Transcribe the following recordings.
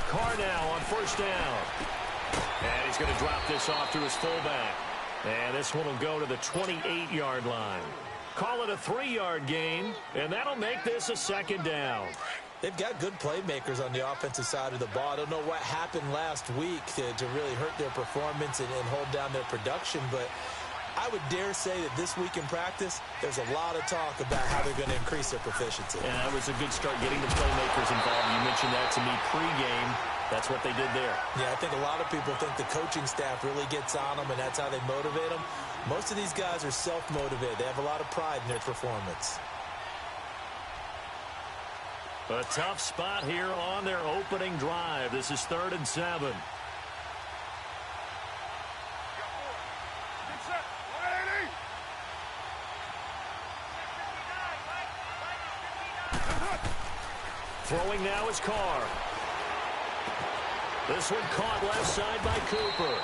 Carr now on first down. And he's going to drop this off to his fullback. And this one will go to the 28-yard line. Call it a 3-yard gain, and that'll make this a second down. They've got good playmakers on the offensive side of the ball. I don't know what happened last week to really hurt their performance and hold down their production, but I would dare say that this week in practice, there's a lot of talk about how they're going to increase their proficiency. And that was a good start getting the playmakers involved. You mentioned that to me pregame. That's what they did there. Yeah, I think a lot of people think the coaching staff really gets on them, and that's how they motivate them. Most of these guys are self-motivated. They have a lot of pride in their performance. A tough spot here on their opening drive. This is 3rd and 7. Throwing now is Carr. This one caught left side by Cooper.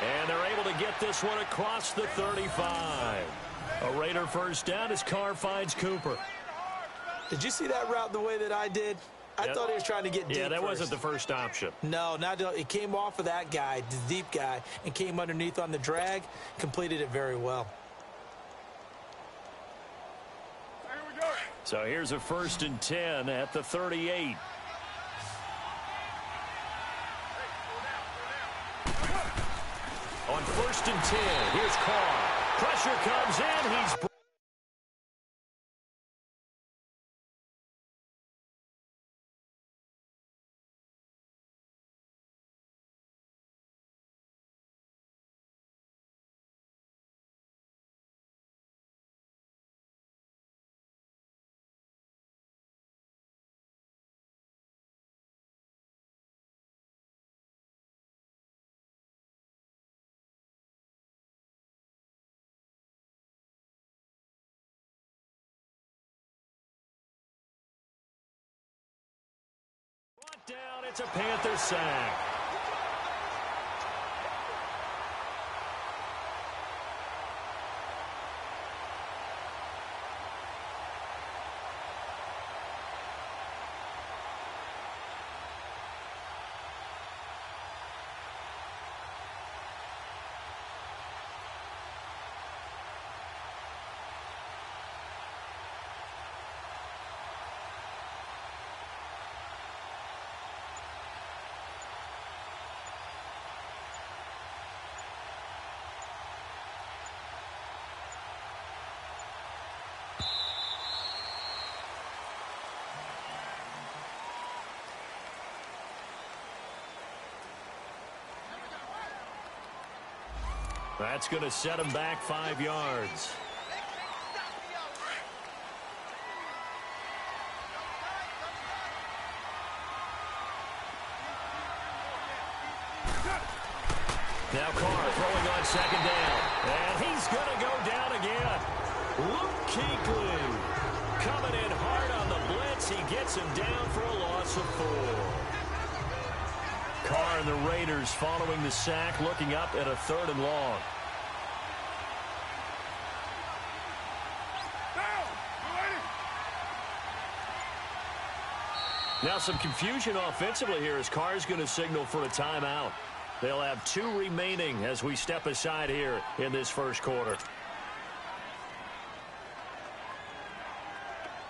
And they're able to get this one across the 35. A Raider first down as Carr finds Cooper. Did you see that route the way that I did? I thought he was trying to get deep. Yeah, that first. wasn't the first option. No, it came off of that guy, the deep guy, and came underneath on the drag, completed it very well. So here's a 1st and 10 at the 38. On 1st and 10, here's Carr. Pressure comes in. He's down. It's a Panther sack. That's going to set him back 5 yards. Now Carr throwing on 2nd down. And he's going to go down again. Luke Kuechly coming in hard on the blitz. He gets him down for a loss of 4. Carr and the Raiders following the sack, looking up at a 3rd and long. Now some confusion offensively here as Carr's going to signal for a timeout. They'll have 2 remaining as we step aside here in this first quarter.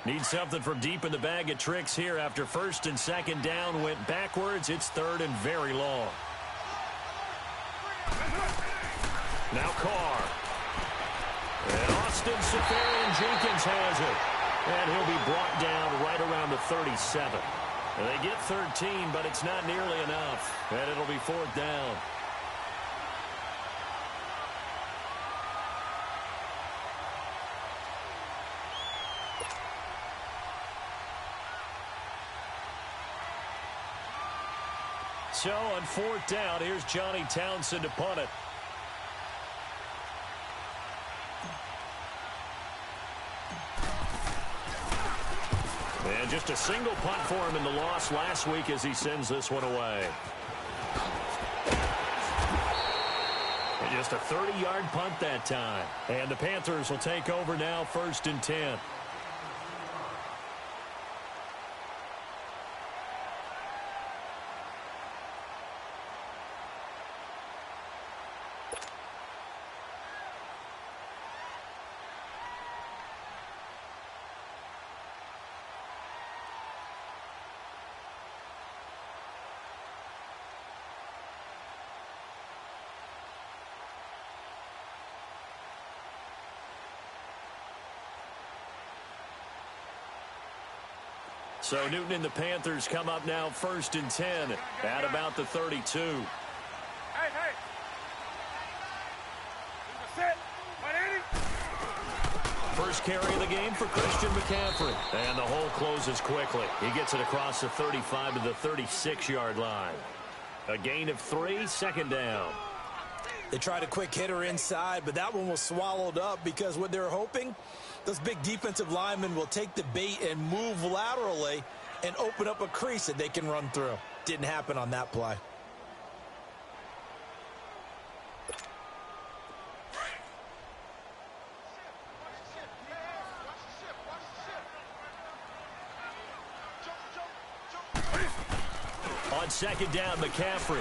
Need something from deep in the bag of tricks here after 1st and 2nd down went backwards. It's 3rd and very long. Now Carr. And Austin Seferian-Jenkins has it. And he'll be brought down right around the 37. And they get 13, but it's not nearly enough. And it'll be 4th down. So on 4th down, here's Johnny Townsend to punt it. And just a single punt for him in the loss last week as he sends this one away. And just a 30-yard punt that time. And the Panthers will take over now 1st and 10. So Newton and the Panthers come up now 1st and 10 at about the 32. Hey. Set. 180. First carry of the game for Christian McCaffrey. And the hole closes quickly. He gets it across the 35 to the 36-yard line. A gain of 3, 2nd down. They tried a quick hitter inside, but that one was swallowed up because what they're hoping, those big defensive linemen will take the bait and move laterally and open up a crease that they can run through. Didn't happen on that play. On 2nd down, McCaffrey.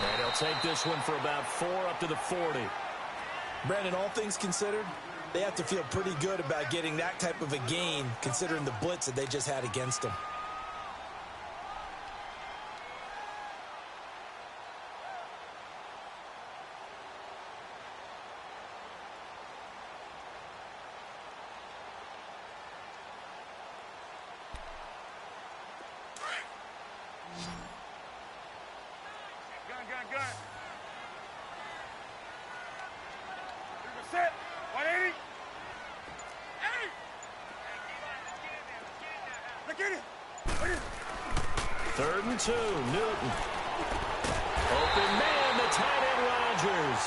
And he'll take this one for about 4 up to the 40. Brandon, all things considered, they have to feel pretty good about getting that type of a gain considering the blitz that they just had against them. Gun. Set. 180. Hey. Look at it. 3rd and 2, Newton. Open man, the tight end Rodgers.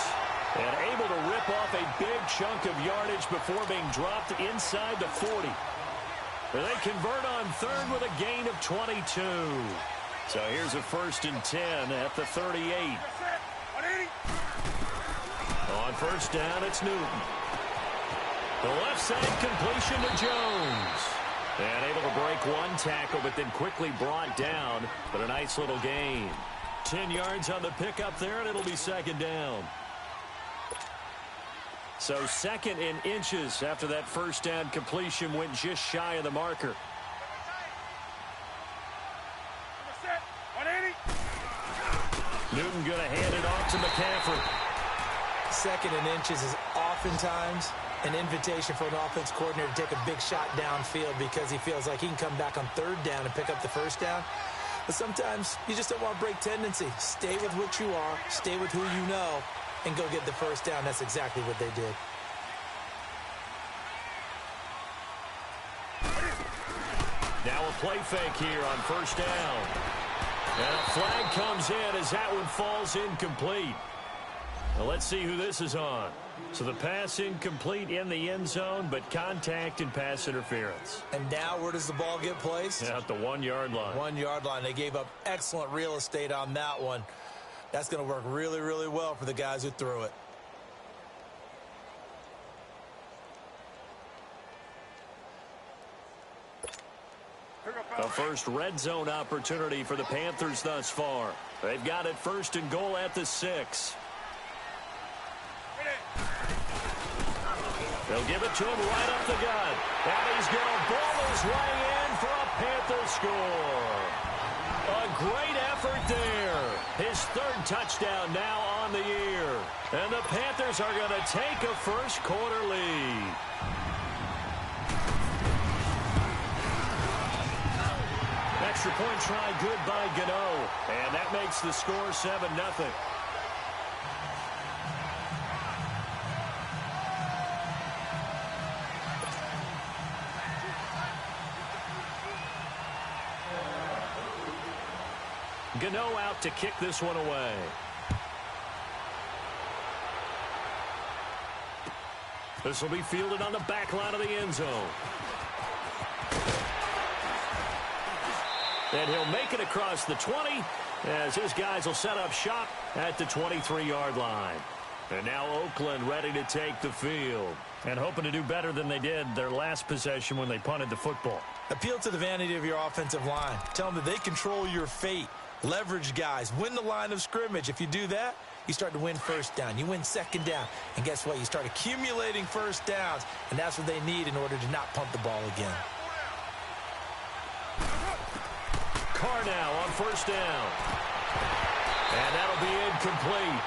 And able to rip off a big chunk of yardage before being dropped inside the 40. And they convert on 3rd with a gain of 22. So here's a 1st and 10 at the 38. On 1st down, it's Newton. The left side completion to Jones. And able to break one tackle, but then quickly brought down. But a nice little gain. 10 yards on the pickup there, and it'll be 2nd down. So 2nd in inches after that 1st down completion went just shy of the marker. Newton going to hand it off to McCaffrey. 2nd in inches is oftentimes an invitation for an offense coordinator to take a big shot downfield because he feels like he can come back on 3rd down and pick up the 1st down. But sometimes you just don't want to break tendency. Stay with what you are, stay with who you know, and go get the 1st down. That's exactly what they did. Now a play fake here on 1st down. And a flag comes in as that one falls incomplete. Well, let's see who this is on. So the pass incomplete in the end zone, but contact and pass interference. And now where does the ball get placed? At the 1-yard line. 1-yard line. They gave up excellent real estate on that one. That's going to work really, really well for the guys who threw it. The first red zone opportunity for the Panthers thus far. They've got it 1st and goal at the 6. They'll give it to him right up the gut. And he's going to ball his way in for a Panther score. A great effort there. His 3rd touchdown now on the year. And the Panthers are going to take a first-quarter lead. Extra point try good by Gano. And that makes the score 7-0. Gano out to kick this one away. This will be fielded on the back line of the end zone. And he'll make it across the 20 as his guys will set up shop at the 23-yard line. And now Oakland ready to take the field and hoping to do better than they did their last possession when they punted the football. Appeal to the vanity of your offensive line. Tell them that they control your fate. Leverage guys. Win the line of scrimmage. If you do that, you start to win 1st down. You win 2nd down. And guess what? You start accumulating 1st downs. And that's what they need in order to not punt the ball again. Carr now on 1st down. And that'll be incomplete.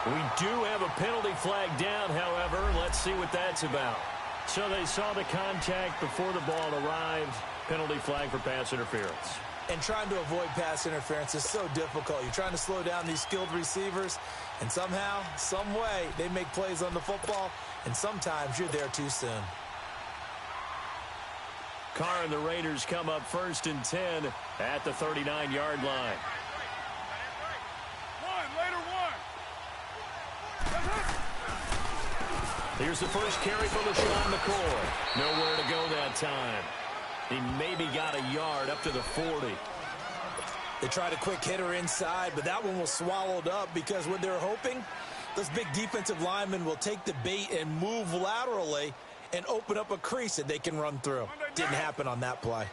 We do have a penalty flag down, however. Let's see what that's about. So they saw the contact before the ball arrived. Penalty flag for pass interference. And trying to avoid pass interference is so difficult. You're trying to slow down these skilled receivers, and somehow, some way, they make plays on the football, and sometimes you're there too soon. Carr and the Raiders come up 1st and 10 at the 39-yard line. Here's the first carry for LaShawn McCoy. Nowhere to go that time. He maybe got a yard up to the 40. They tried a quick hitter inside, but that one was swallowed up because what they're hoping, those big defensive linemen will take the bait and move laterally and open up a crease that they can run through. Didn't happen on that play.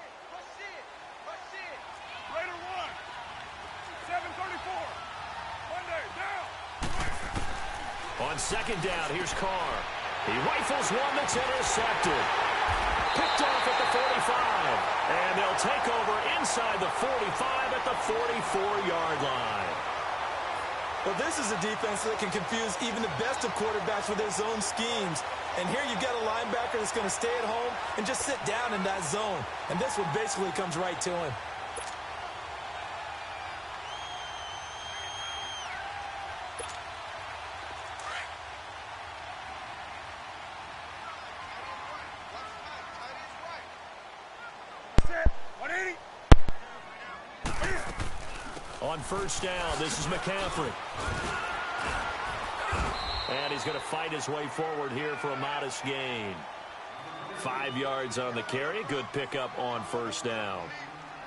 On 2nd down, here's Carr. He rifles one that's intercepted. Picked off at the 45. And they'll take over inside the 45 at the 44-yard line. Well, this is a defense that can confuse even the best of quarterbacks with their zone schemes. And here you've got a linebacker that's going to stay at home and just sit down in that zone. And this one basically comes right to him. On 1st down, this is McCaffrey. And he's going to fight his way forward here for a modest gain. 5 yards on the carry. Good pickup on 1st down.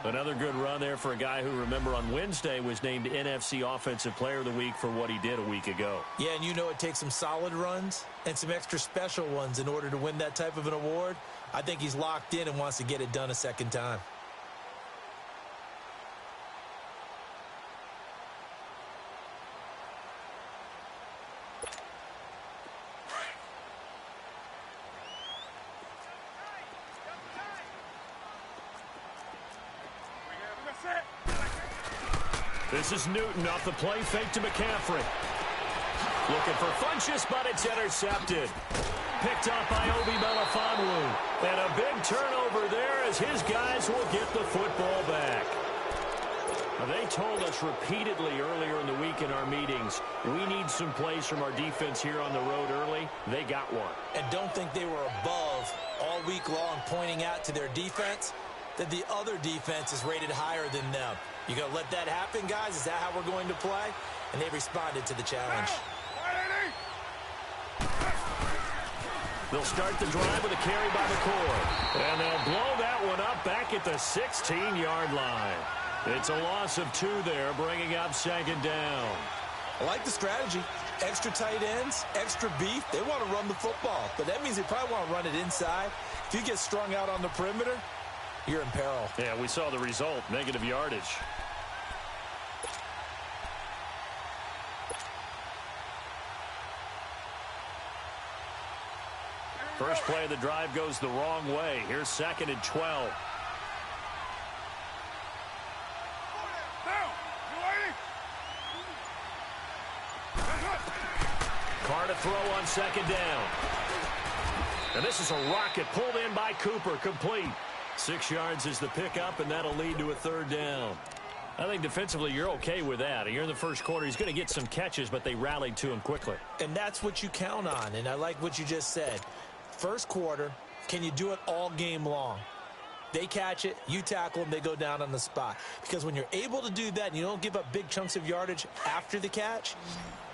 Another good run there for a guy who, remember, on Wednesday was named NFC Offensive Player of the Week for what he did a week ago. Yeah, and you know it takes some solid runs and some extra special ones in order to win that type of an award. I think he's locked in and wants to get it done a second time. This is Newton off the play fake to McCaffrey. Looking for Funchess, but it's intercepted. Picked up by Obi Melifonwu. And a big turnover there as his guys will get the football back. Now, they told us repeatedly earlier in the week in our meetings, we need some plays from our defense here on the road early. They got one. And don't think they were above all week long pointing out to their defense that the other defense is rated higher than them. You going to let that happen, guys? Is that how we're going to play? And they responded to the challenge. They'll start the drive with a carry by McCoy. And they'll blow that one up back at the 16-yard line. It's a loss of 2 there, bringing up 2nd down. I like the strategy. Extra tight ends, extra beef. They want to run the football, but that means they probably want to run it inside. If you get strung out on the perimeter, you're in peril. Yeah, we saw the result, negative yardage. First play of the drive goes the wrong way. Here's 2nd and 12. Carr to throw on 2nd down. And this is a rocket pulled in by Cooper, complete. 6 yards is the pickup, and that'll lead to a 3rd down. I think defensively you're okay with that. You're in the first quarter. He's going to get some catches, but they rallied to him quickly. And that's what you count on, and I like what you just said. First quarter, can you do it all game long? They catch it, you tackle them, they go down on the spot. Because when you're able to do that and you don't give up big chunks of yardage after the catch,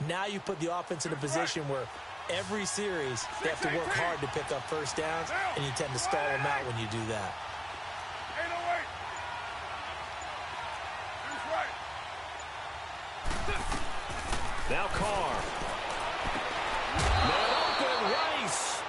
now you put the offense in a position where every series they have to work hard to pick up first downs, and you tend to stall them out when you do that. Now Carr. Open Rice.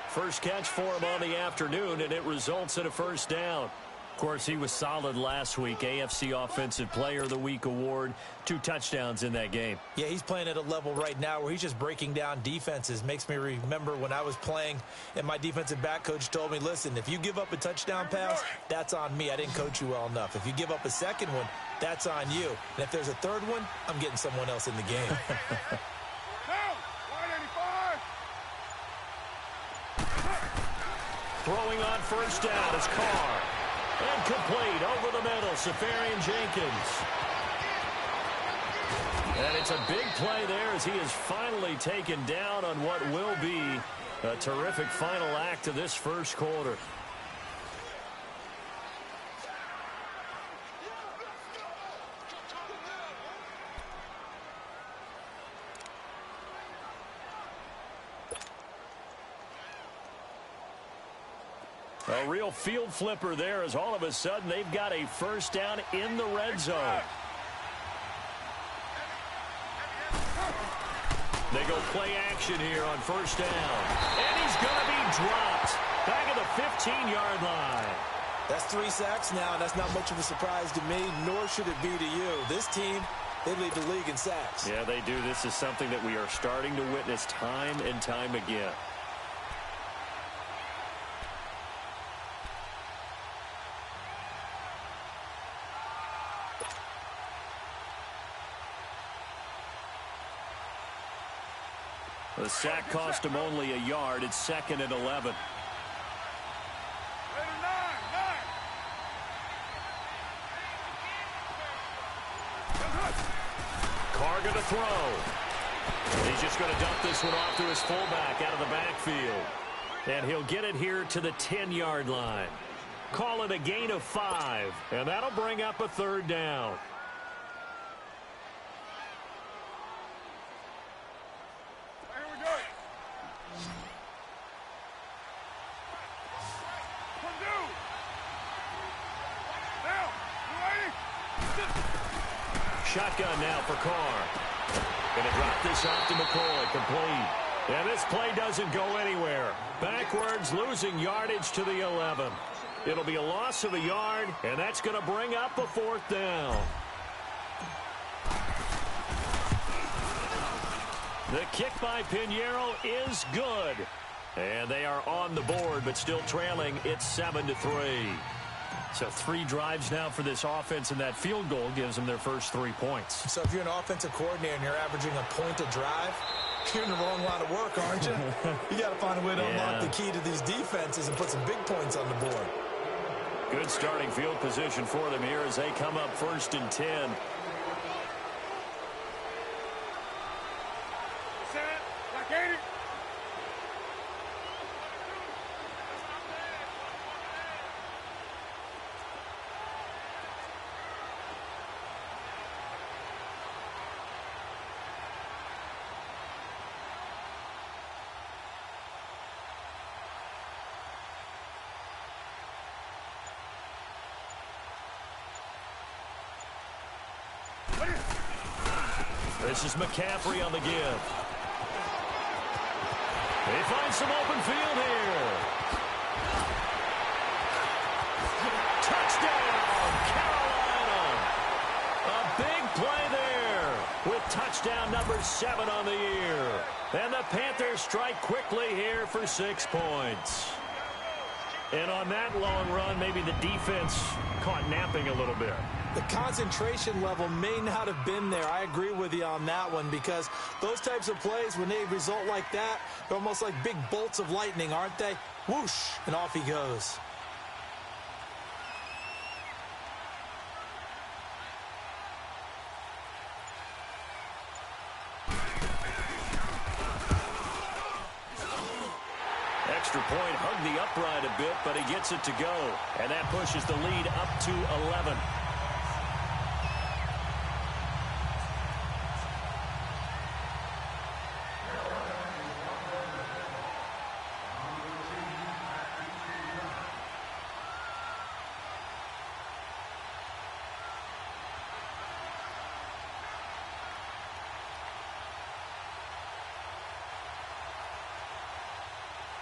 First catch for him on the afternoon, and it results in a 1st down. Of course, he was solid last week. AFC Offensive Player of the Week award. 2 touchdowns in that game. Yeah, he's playing at a level right now where he's just breaking down defenses. Makes me remember when I was playing and my defensive back coach told me, listen, if you give up a touchdown pass, that's on me. I didn't coach you well enough. If you give up a second one, that's on you. And if there's a third one, I'm getting someone else in the game. Throwing on first down as Carr. And complete over the middle, Safarian Jenkins. And it's a big play there as he is finally taken down on what will be a terrific final act of this first quarter. A real field flipper there as all of a sudden they've got a first down in the red zone. They go play action here on first down. And he's going to be dropped back at the 15-yard line. That's 3 sacks now, and that's not much of a surprise to me, nor should it be to you. This team, they lead the league in sacks. Yeah, they do. This is something that we are starting to witness time and time again. The sack cost him only a yard. It's 2nd and 11. Carr going to throw. He's just going to dump this one off to his fullback out of the backfield. And he'll get it here to the 10-yard line. Call it a gain of 5. And that'll bring up a third down. Shotgun now for Carr. Going to drop this off to McCoy, complete. And this play doesn't go anywhere. Backwards, losing yardage to the 11. It'll be a loss of a yard, and that's going to bring up a 4th down. The kick by Pinheiro is good. And they are on the board, but still trailing. It's 7-3. So 3 drives now for this offense, and that field goal gives them their first 3 points. So if you're an offensive coordinator and you're averaging a point a drive, you're in the wrong line of work, aren't you? You got to find a way to unlock the key to these defenses and put some big points on the board. Good starting field position for them here as they come up 1st and 10. This is McCaffrey on the give. They find some open field here. Touchdown, Carolina. A big play there with touchdown number 7 on the year. And the Panthers strike quickly here for 6 points. And on that long run, maybe the defense caught napping a little bit. The concentration level may not have been there. I agree with you on that one because those types of plays, when they result like that, they're almost like big bolts of lightning, aren't they? Whoosh, and off he goes. Extra point, hugged the upright a bit, but he gets it to go. And that pushes the lead up to 11.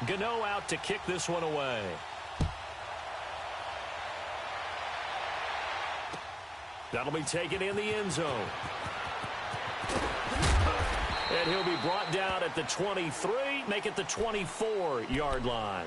Gano out to kick this one away. That'll be taken in the end zone. And he'll be brought down at the 23, make it the 24-yard line.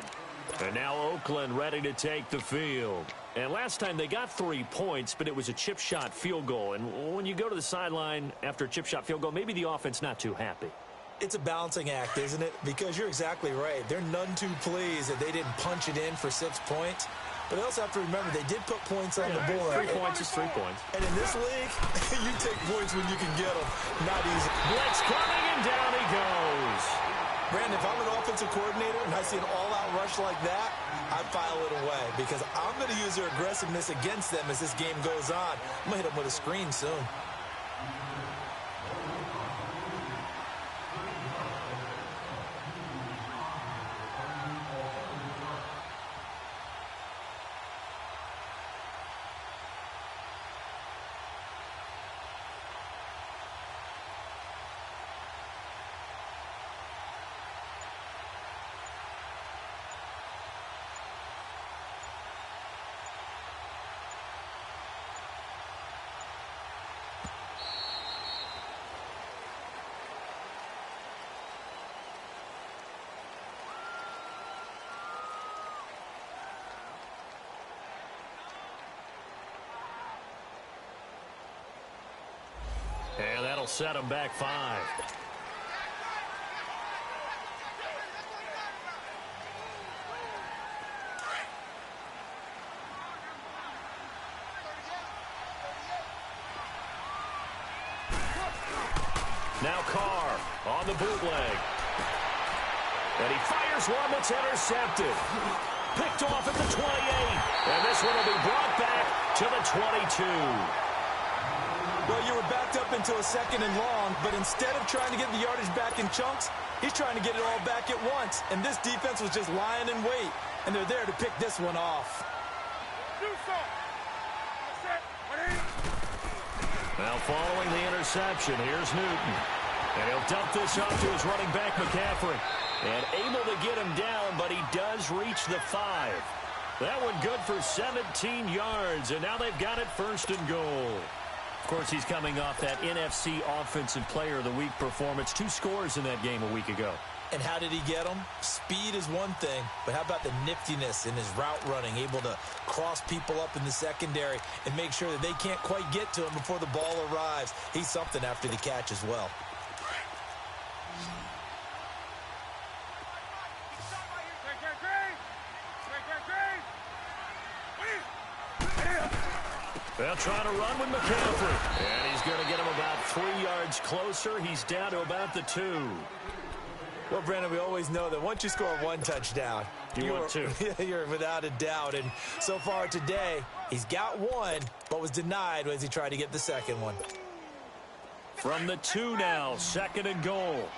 And now Oakland ready to take the field. And last time they got 3 points, but it was a chip shot field goal. And when you go to the sideline after a chip shot field goal, maybe the offense not too happy. It's a balancing act, isn't it? Because you're exactly right. They're none too pleased that they didn't punch it in for 6 points. But they also have to remember they did put points on the board. 3 points is 3 points. And in this league, you take points when you can get them. Not easy. Blitz coming, and down he goes. Brandon, if I'm an offensive coordinator and I see an all-out rush like that, I file it away because I'm going to use their aggressiveness against them as this game goes on. I'm going to hit them with a screen soon. And that'll set him back 5. Now Carr on the bootleg. And he fires one that's intercepted. Picked off at the 28. And this one will be brought back to the 22. Well, you were backed up into a 2nd and long, but instead of trying to get the yardage back in chunks, he's trying to get it all back at once. And this defense was just lying in wait, and they're there to pick this one off. Now following the interception, here's Newton. And he'll dump this off to his running back, McCaffrey. And able to get him down, but he does reach the 5. That one good for 17 yards, and now they've got it 1st and goal. Of course, he's coming off that NFC Offensive Player of the Week performance. 2 scores in that game a week ago. And how did he get them? Speed is one thing, but how about the niftiness in his route running, able to cross people up in the secondary and make sure that they can't quite get to him before the ball arrives. He's something after the catch as well. They'll try to run with McCaffrey. And he's going to get him about 3 yards closer. He's down to about the 2. Well, Brandon, we always know that once you score 1 touchdown, want 2. You're without a doubt. And so far today, he's got 1, but was denied as he tried to get the 2nd one. From the 2 now, 2nd and goal.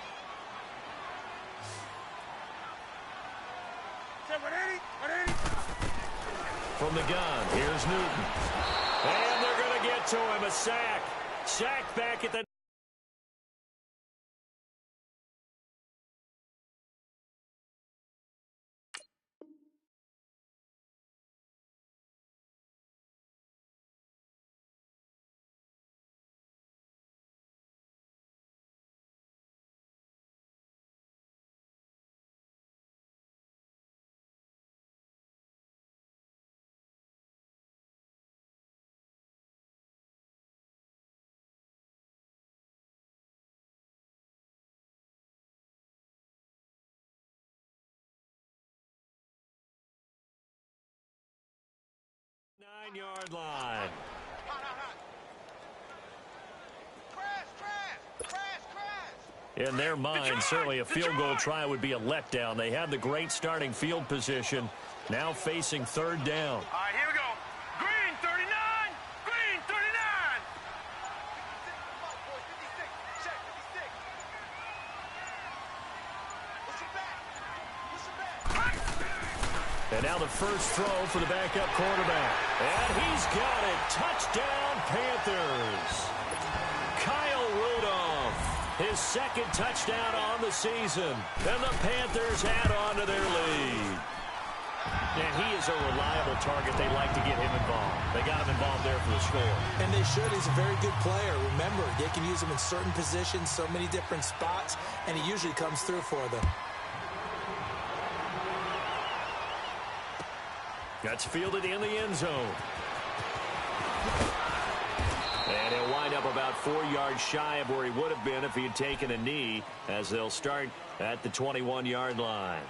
From the gun, here's Newton. And they're going to get to him, a sack. Sack back at the... Nine-yard line. In their mind, certainly a field goal try would be a letdown. They had the great starting field position, now facing 3rd down. All right, here we go. Green 39. Green 39. And now the first throw for the backup quarterback. And he's got it. Touchdown, Panthers. Kyle Rudolph, his 2nd touchdown on the season. And the Panthers add on to their lead. And he is a reliable target. They like to get him involved. They got him involved there for the score. And they should. He's a very good player. Remember, they can use him in certain positions, so many different spots, and he usually comes through for them. That's fielded in the end zone. And he'll wind up up about 4 yards shy of where he would have been if he had taken a knee, as they'll start at the 21-yard line.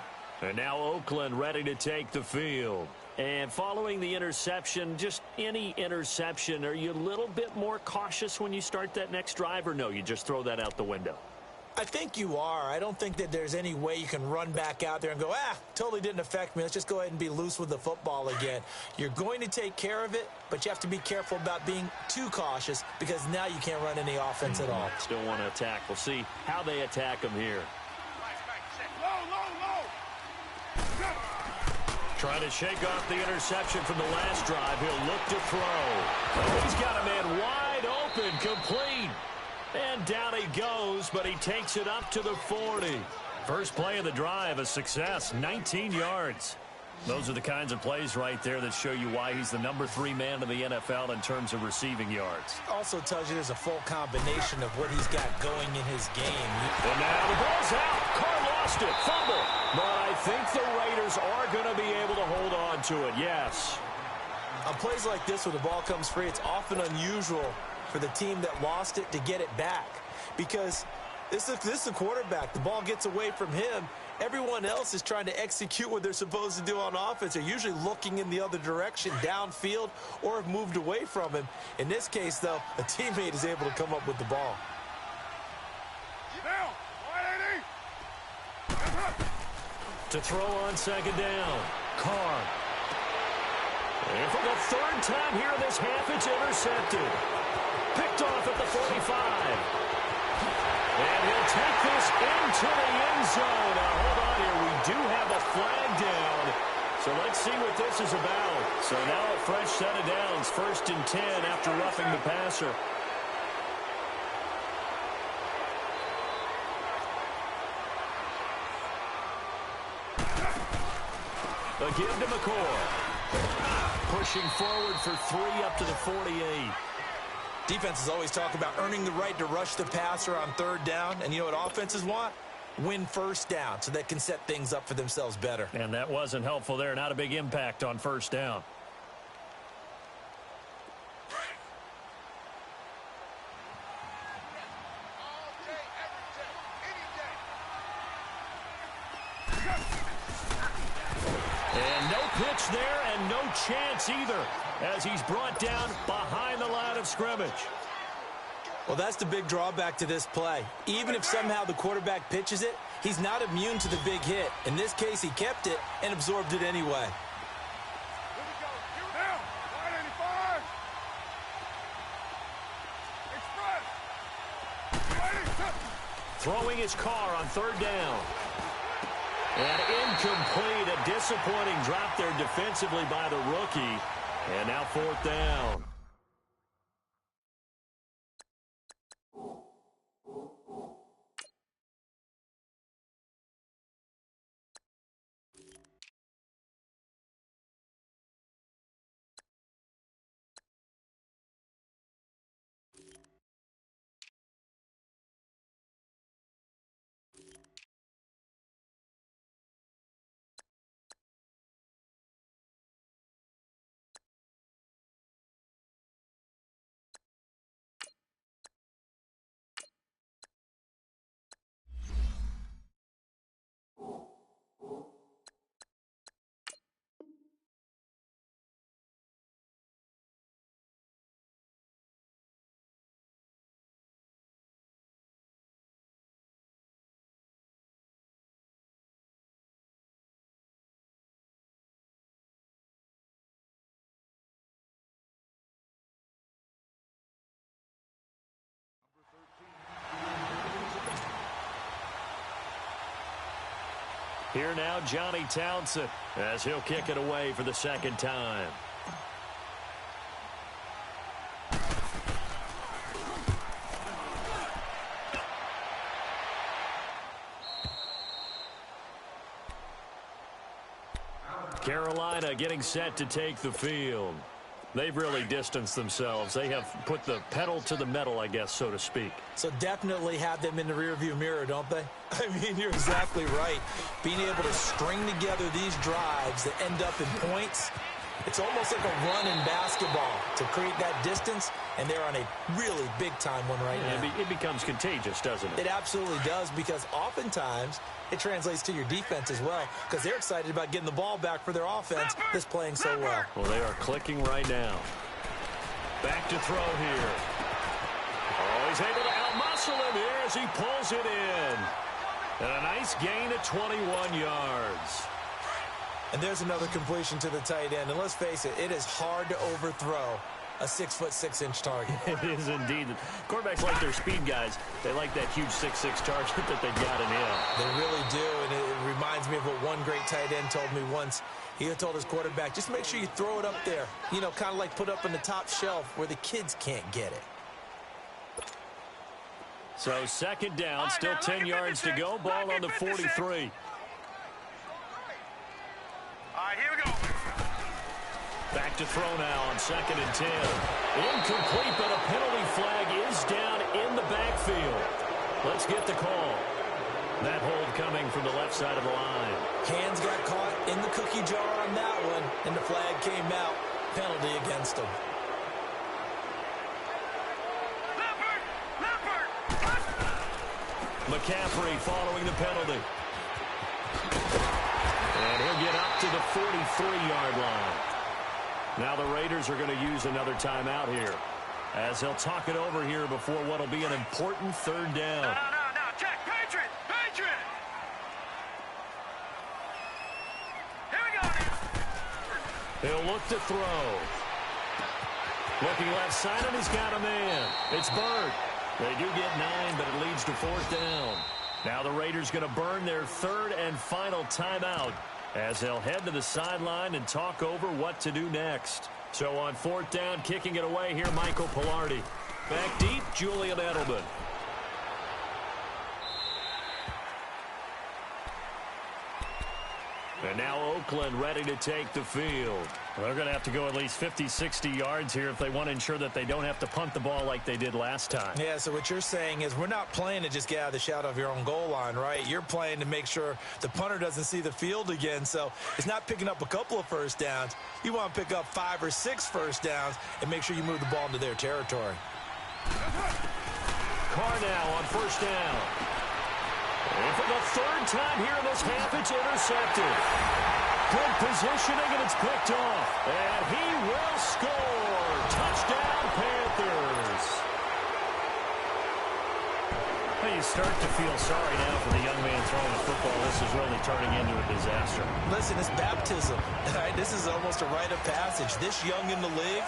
And now Oakland ready to take the field. And following the interception, just any interception, are you a little bit more cautious when you start that next drive, or no, you just throw that out the window? I think you are. I don't think that there's any way you can run back out there and go, totally didn't affect me. Let's just go ahead and be loose with the football again. You're going to take care of it, but you have to be careful about being too cautious because now you can't run any offense at all. Still want to attack. We'll see how they attack him here. Trying to shake off the interception from the last drive. He'll look to throw. Oh, he's got a man wide open, complete. And down he goes, but he takes it up to the 40. First play of the drive, a success, 19 yards. Those are the kinds of plays right there that show you why he's the #3 man in the NFL in terms of receiving yards. Also tells you there's a full combination of what he's got going in his game. And now the ball's out. Carr lost it. Fumble. But I think the Raiders are going to be able to hold on to it, yes. On plays like this where the ball comes free, it's often unusual for the team that lost it to get it back. Because this is a quarterback. The ball gets away from him. Everyone else is trying to execute what they're supposed to do on offense. They're usually looking in the other direction, downfield, or have moved away from him. In this case, though, a teammate is able to come up with the ball. To throw on second down, Carr. And for the third time here in this half, it's intercepted. Picked off at the 45. And he'll take this into the end zone. Now, hold on here. We do have a flag down. So let's see what this is about. So now a fresh set of downs. 1st and 10 after roughing the passer. A give to McCoy. Pushing forward for 3 up to the 48. Defenses always talk about earning the right to rush the passer on 3rd down. And you know what offenses want? Win 1st down so they can set things up for themselves better. And that wasn't helpful there. Not a big impact on 1st down. And no pitch there and no chance either as he's brought down behind the line of scrimmage. Well, that's the big drawback to this play. Even if somehow the quarterback pitches it, he's not immune to the big hit. In this case, he kept it and absorbed it anyway. Throwing his car on 3rd down. And incomplete. A disappointing drop there defensively by the rookie. And now 4th down. Here now, Johnny Townsend, as he'll kick it away for the 2nd time. Carolina getting set to take the field. They've really distanced themselves. They have put the pedal to the metal, I guess, so to speak. So definitely have them in the rearview mirror, don't they? I mean, you're exactly right. Being able to string together these drives that end up in points, It's almost like a run in basketball to create that distance, and they're on a really big-time one right now. It becomes contagious, doesn't it? It absolutely does, because oftentimes it translates to your defense as well, because they're excited about getting the ball back for their offense that's playing so well. Well, they are clicking right now. Back to throw here. Oh, he's able to outmuscle him here as he pulls it in. And a nice gain of 21 yards. And there's another completion to the tight end. And let's face it, it is hard to overthrow a 6'6" target. It is indeed. Quarterbacks like their speed guys. They like that huge 6'6" target that they got in him. They really do, and it reminds me of what one great tight end told me once. He had told his quarterback, just make sure you throw it up there. You know, kind of like put up on the top shelf where the kids can't get it. So second down, still 10 yards to go. Ball on the 43. All right, here we go. Back to throw now on 2nd and 10. Incomplete, but a penalty flag is down in the backfield. Let's get the call. That hold coming from the left side of the line. Hands got caught in the cookie jar on that one, and the flag came out. Penalty against him. McCaffrey following the penalty. And he'll get up to the 43-yard line. Now the Raiders are going to use another timeout here, as they'll talk it over here before what will be an important third down. No. Check. Patriot. Here we go. He'll look to throw. Looking left side, and he's got a man. It's Bird. They do get 9, but it leads to 4th down. Now the Raiders going to burn their third and final timeout, as they'll head to the sideline and talk over what to do next. So on 4th down, kicking it away here, Michael Pilardi. Back deep, Julian Edelman. And now Oakland ready to take the field. Well, they're going to have to go at least 50, 60 yards here if they want to ensure that they don't have to punt the ball like they did last time. Yeah, so what you're saying is we're not playing to just get out of the shadow of your own goal line, right? You're playing to make sure the punter doesn't see the field again. So it's not picking up a couple of first downs. You want to pick up 5 or 6 first downs and make sure you move the ball into their territory. Carr now on 1st down. And for the 3rd time here in this half, it's intercepted. Good positioning, and it's picked off. And he will score. Touchdown, Panthers. Well, you start to feel sorry now for the young man throwing the football. This is really turning into a disaster. Listen, it's baptism. Right? This is almost a rite of passage. This young in the league,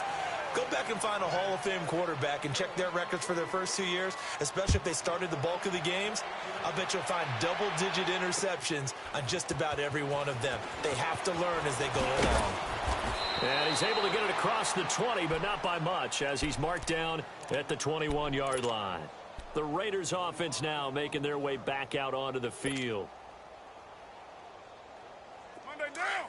go back and find a Hall of Fame quarterback and check their records for their first 2 years, especially if they started the bulk of the games. I'll bet you'll find double-digit interceptions on just about every one of them. They have to learn as they go along. And he's able to get it across the 20, but not by much, as he's marked down at the 21-yard line. The Raiders offense now making their way back out onto the field. Monday down.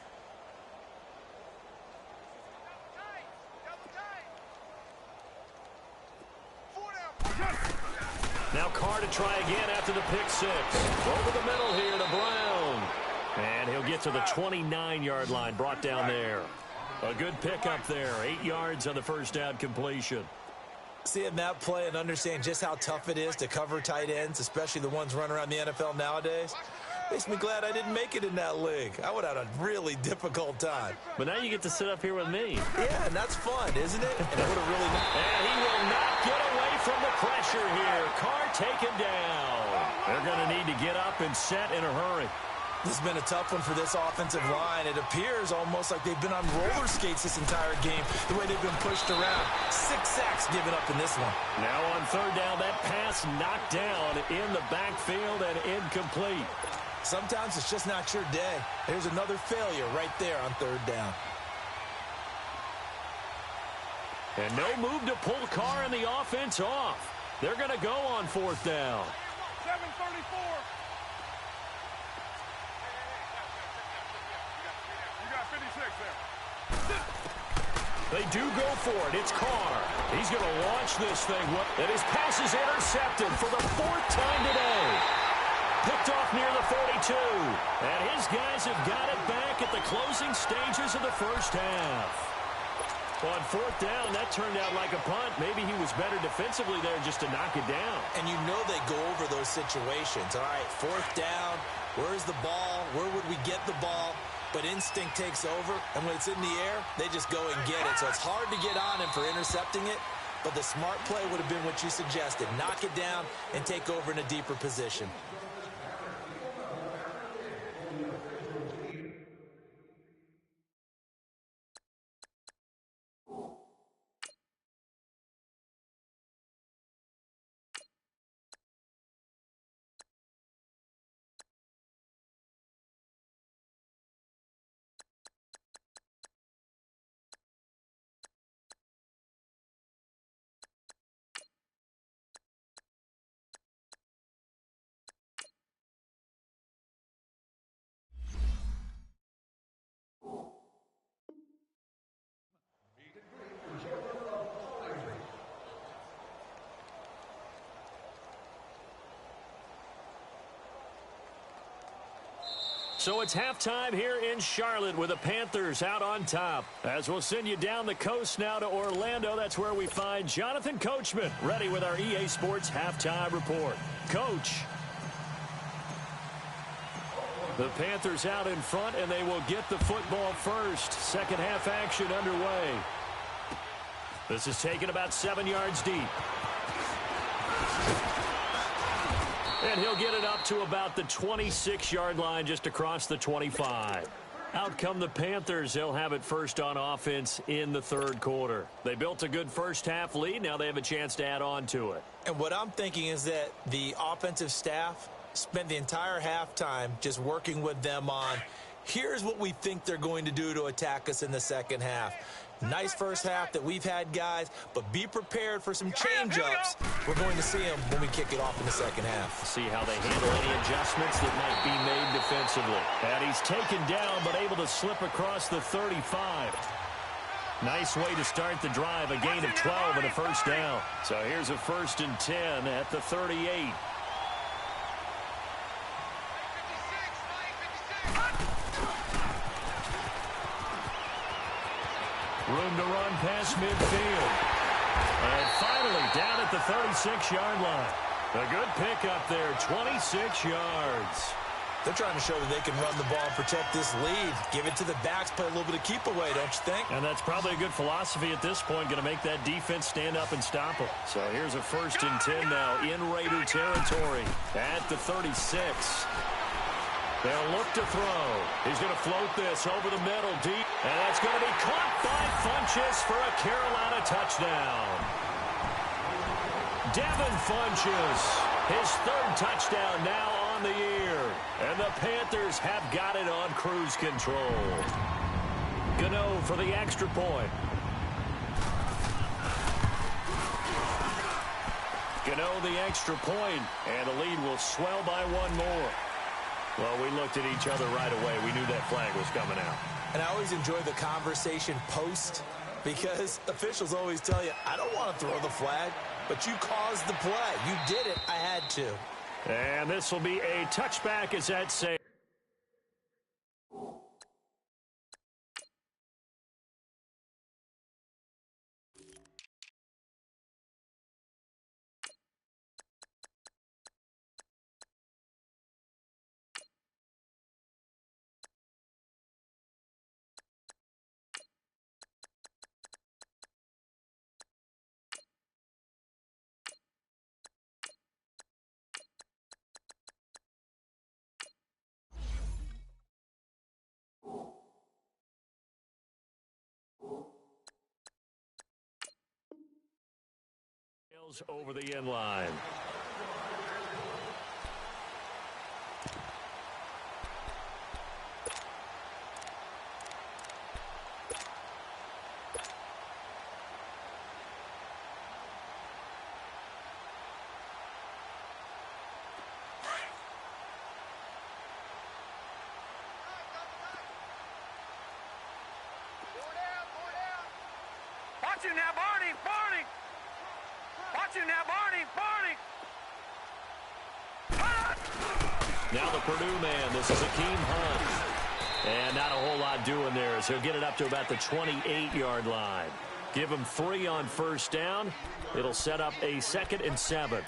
Now Carr to try again after the pick 6. Over the middle here to Brown. And he'll get to the 29-yard line, brought down there. A good pickup there. 8 yards on the first down completion. Seeing that play and understand just how tough it is to cover tight ends, especially the ones running around the NFL nowadays, makes me glad I didn't make it in that league. I would have had a really difficult time. But now you get to sit up here with me. Yeah, and that's fun, isn't it? And it would have really not. And he will not get away from the pressure here. Carr taken down. They're going to need to get up and set in a hurry. This has been a tough one for this offensive line. It appears almost like they've been on roller skates this entire game, the way they've been pushed around. 6 sacks given up in this one. Now on 3rd down, that pass knocked down in the backfield and incomplete. Sometimes it's just not your day. There's another failure right there on 3rd down. And no move to pull Carr and the offense off. They're going to go on 4th down. 7:34. You got 56 there. They do go for it. It's Carr. He's going to launch this thing. And his pass is intercepted for the 4th time today. Picked off near the 42. And his guys have got it back at the closing stages of the first half. On fourth down, that turned out like a punt. Maybe he was better defensively there just to knock it down. And you know they go over those situations. All right, fourth down, where's the ball? Where would we get the ball? But instinct takes over, and when it's in the air, they just go and get it. So it's hard to get on him for intercepting it, but the smart play would have been what you suggested. Knock it down and take over in a deeper position. So it's halftime here in Charlotte with the Panthers out on top. As we'll send you down the coast now to Orlando, that's where we find Jonathan Coachman ready with our EA Sports halftime report. Coach. The Panthers out in front, and they will get the football first. Second half action underway. This is taken about 7 yards deep. And he'll get it up to about the 26-yard line just across the 25. Out come the Panthers. They'll have it first on offense in the third quarter. They built a good first half lead. Now they have a chance to add on to it. And what I'm thinking is that the offensive staff spent the entire halftime just working with them on, here's what we think they're going to do to attack us in the second half. Nice first half that we've had, guys, but be prepared for some change-ups. We're going to see them when we kick it off in the second half. See how they handle any adjustments that might be made defensively. And he's taken down, but able to slip across the 35. Nice way to start the drive, a gain of 12 and a first down. So here's a 1st and 10 at the 38. Room to run past midfield. And finally down at the 36-yard line. A good pickup there, 26 yards. They're trying to show that they can run the ball and protect this lead. Give it to the backs, play a little bit of keep away, don't you think? And that's probably a good philosophy at this point, going to make that defense stand up and stop them. So here's a 1st and 10 now in Raider territory at the 36. They'll look to throw. He's going to float this over the middle deep. And that's going to be caught by Funchess for a Carolina touchdown. Devin Funchess, his 3rd touchdown now on the year. And the Panthers have got it on cruise control. Gano for the extra point. Gano the extra point, and the lead will swell by one more. Well, we looked at each other right away. We knew that flag was coming out. And I always enjoy the conversation post because officials always tell you, I don't want to throw the flag, but you caused the play. You did it. I had to. And this will be a touchback as that saves. Over the end line. Watch it now, Barney! Barney! Watch it now, Barney! Barney! Now the Purdue man, this is Akeem Hunt. And not a whole lot doing there as he'll get it up to about the 28-yard line. Give him 3 on first down. It'll set up a 2nd and 7.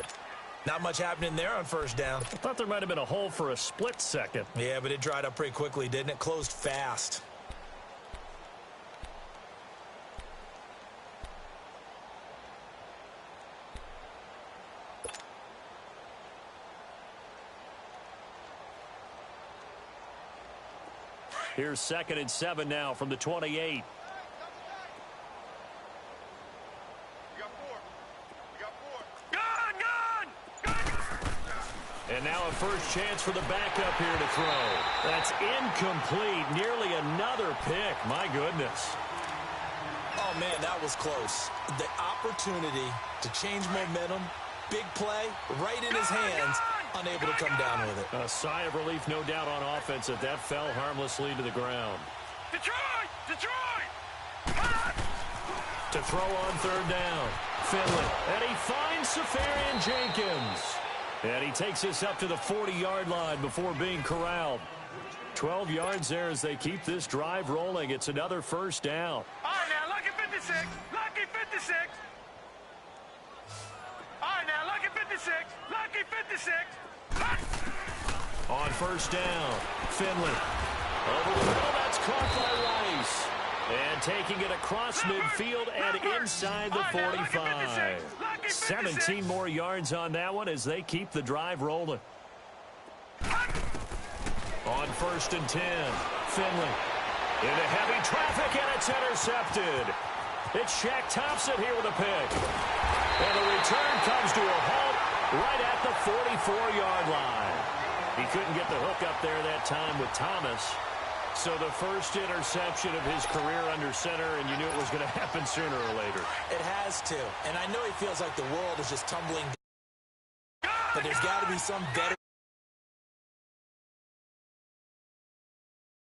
Not much happening there on first down. I thought there might have been a hole for a split second. Yeah, but it dried up pretty quickly, didn't it? Closed fast. Here's 2nd and 7 now from the 28. You got 4. Gun! And now a first chance for the backup here to throw. That's incomplete. Nearly another pick. My goodness. Oh, man, that was close. The opportunity to change momentum, big play, right in his hands, unable to come down with it. A sigh of relief, no doubt, on offense that fell harmlessly to the ground. Detroit! To throw on 3rd down. Finley. And he finds Safarian Jenkins. And he takes us up to the 40-yard line before being corralled. 12 yards there as they keep this drive rolling. It's another first down. All right, now, lucky 56. Lucky 56. All right, now, lucky 56. Lucky 56. On first down, Finley. Over the middle, that's caught by Rice. And taking it across midfield and inside the 45. 17 more yards on that one as they keep the drive rolling. On 1st and 10, Finley. Into heavy traffic, and it's intercepted. It's Shaq Thompson here with a pick. And the return comes to a halt right at the 44-yard line. He couldn't get the hook up there that time with Thomas. So the first interception of his career under center, and you knew it was going to happen sooner or later. It has to. And I know he feels like the world is just tumbling down. But there's got to be some better